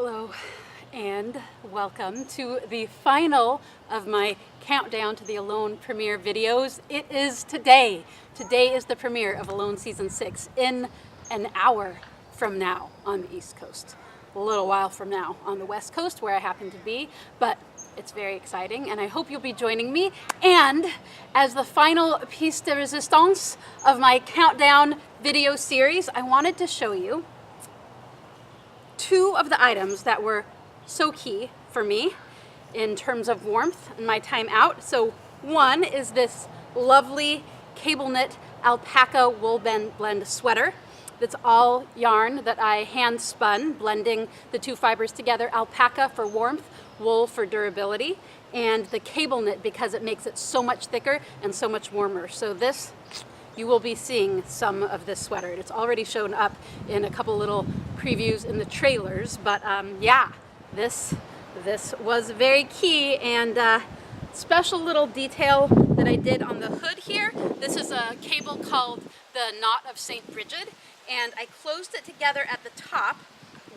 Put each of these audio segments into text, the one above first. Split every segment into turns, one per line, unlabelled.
Hello and welcome to the final of my countdown to the Alone premiere videos. It is today. Today is the premiere of Alone Season 6 in an hour from now on the East Coast. A little while from now on the West Coast where I happen to be, but it's very exciting and I hope you'll be joining me. And as the final piece de resistance of my countdown video series, I wanted to show you two of the items that were so key for me in terms of warmth in my time out. So one is this lovely cable knit alpaca wool blend sweater that's all yarn that I hand spun, blending the two fibers together, alpaca for warmth, wool for durability, and the cable knit because it makes it so much thicker and so much warmer. So this, you will be seeing some of this sweater. It's already shown up in a couple little previews in the trailers, but yeah, this was very key. And special little detail that I did on the hood here. This is a cable called the Knot of St. Bridget, and I closed it together at the top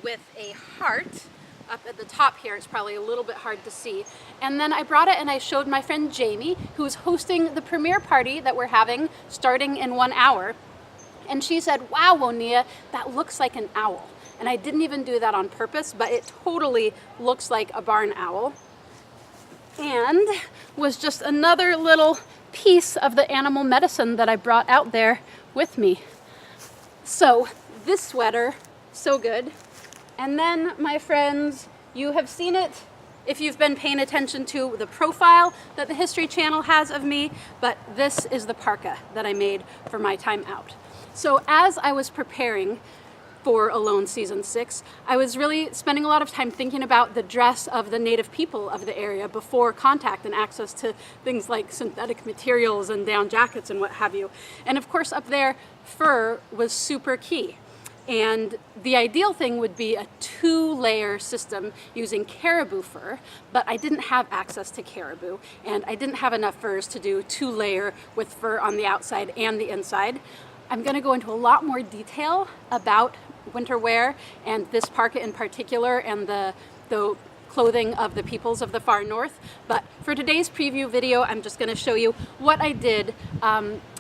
with a heart. Up at the top here, it's probably a little bit hard to see. And then I brought it and I showed my friend Jamie, who's hosting the premiere party that we're having starting in 1 hour. And she said, "Wow, Wonia, that looks like an owl." And I didn't even do that on purpose, but it totally looks like a barn owl. And was just another little piece of the animal medicine that I brought out there with me. So this sweater, so good. And then, my friends, you have seen it if you've been paying attention to the profile that the History Channel has of me, but this is the parka that I made for my time out. So as I was preparing for Alone Season 6, I was really spending a lot of time thinking about the dress of the native people of the area before contact and access to things like synthetic materials and down jackets and what have you. And of course up there, fur was super key. And the ideal thing would be a 2-layer system using caribou fur, but I didn't have access to caribou, and I didn't have enough furs to do 2-layer with fur on the outside and the inside. I'm going to go into a lot more detail about winter wear and this parka in particular and the clothing of the peoples of the far north, but for today's preview video, I'm just going to show you what I did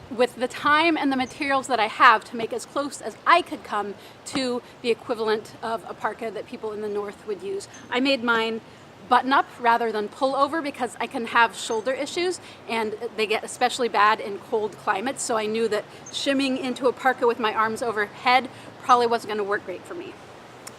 with the time and the materials that I have to make as close as I could come to the equivalent of a parka that people in the north would use. I made mine button up rather than pull over because I can have shoulder issues and they get especially bad in cold climates, so I knew that shimming into a parka with my arms overhead probably wasn't going to work great for me.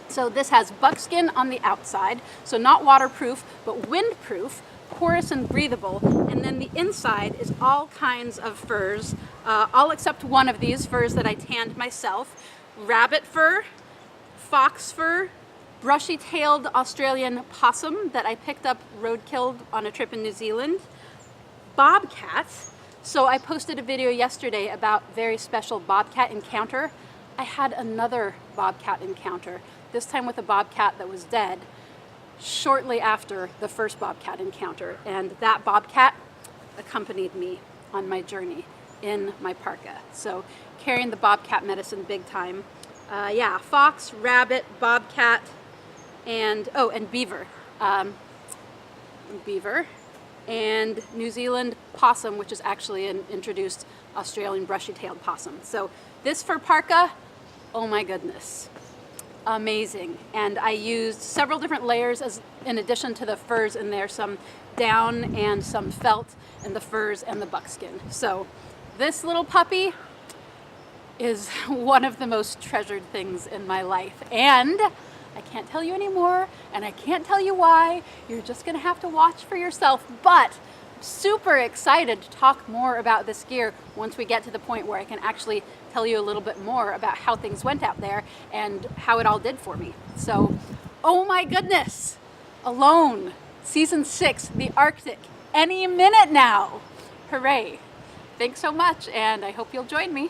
So this has buckskin on the outside, so not waterproof but windproof, porous and breathable, and then the inside is all kinds of furs, all except one of these furs that I tanned myself: rabbit fur, fox fur, brushy-tailed Australian possum that I picked up roadkill on a trip in New Zealand, bobcats. So I posted a video yesterday about very special bobcat encounter. I had another bobcat encounter, this time with a bobcat that was dead, shortly after the first bobcat encounter, and that bobcat accompanied me on my journey in my parka. So carrying the bobcat medicine big time. Yeah, fox, rabbit, bobcat, and beaver. Beaver. And New Zealand possum, which is actually an introduced Australian brushy-tailed possum. So this fur parka, oh my goodness. Amazing. And I used several different layers in addition to the furs in there, some down and some felt and the furs and the buckskin. So this little puppy is one of the most treasured things in my life. And I can't tell you anymore, and I can't tell you why. You're just gonna have to watch for yourself. But super excited to talk more about this gear once we get to the point where I can actually tell you a little bit more about how things went out there and how it all did for me. So, oh my goodness, Alone, Season 6, the Arctic, any minute now. Hooray. Thanks so much, and I hope you'll join me.